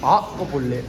好，我볼래.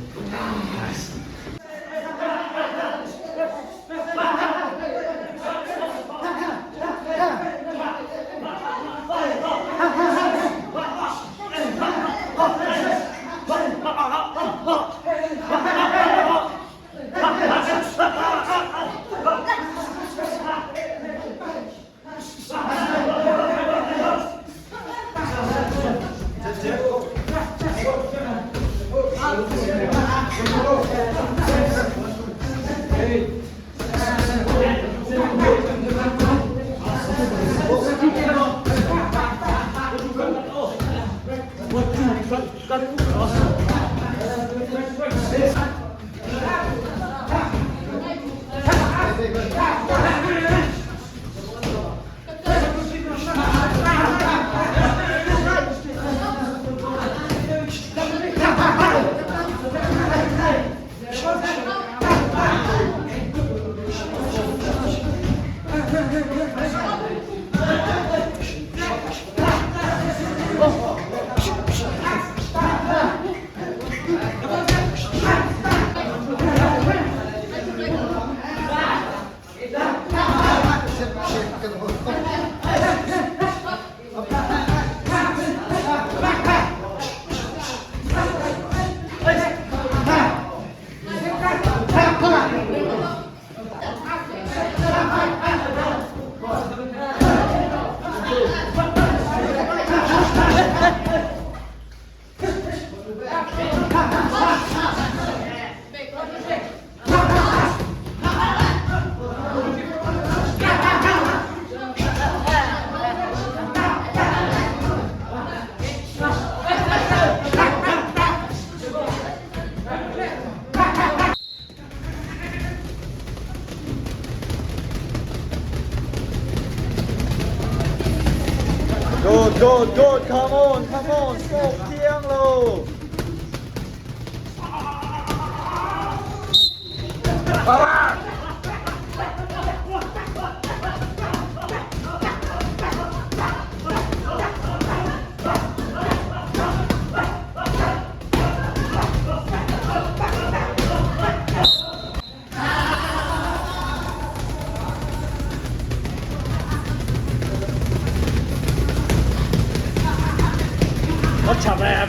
Good, come on, stop, tiang lo.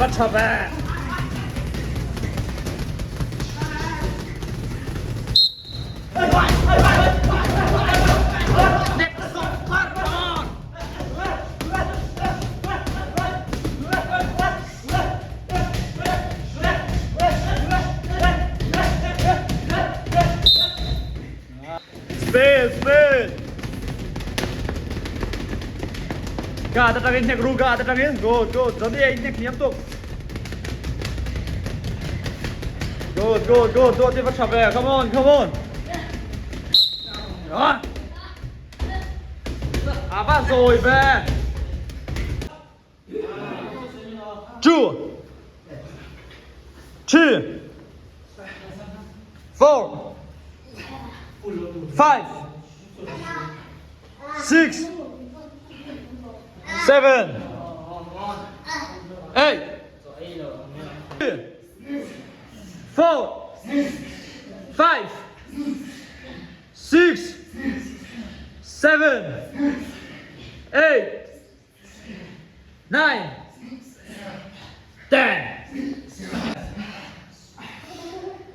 Bắt chập về. Speed. Gà ta trăng nhạc ru gà ta trăng good. Dẫn đi anh nhạc nghiêm túc. Good. Tôi tiếp bắt chập về. Come on. Đó. Bắt rồi về. 2 3 4 5 6 7 8 4 5 6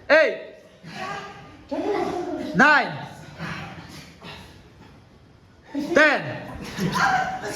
7 8 9 10 8 9 10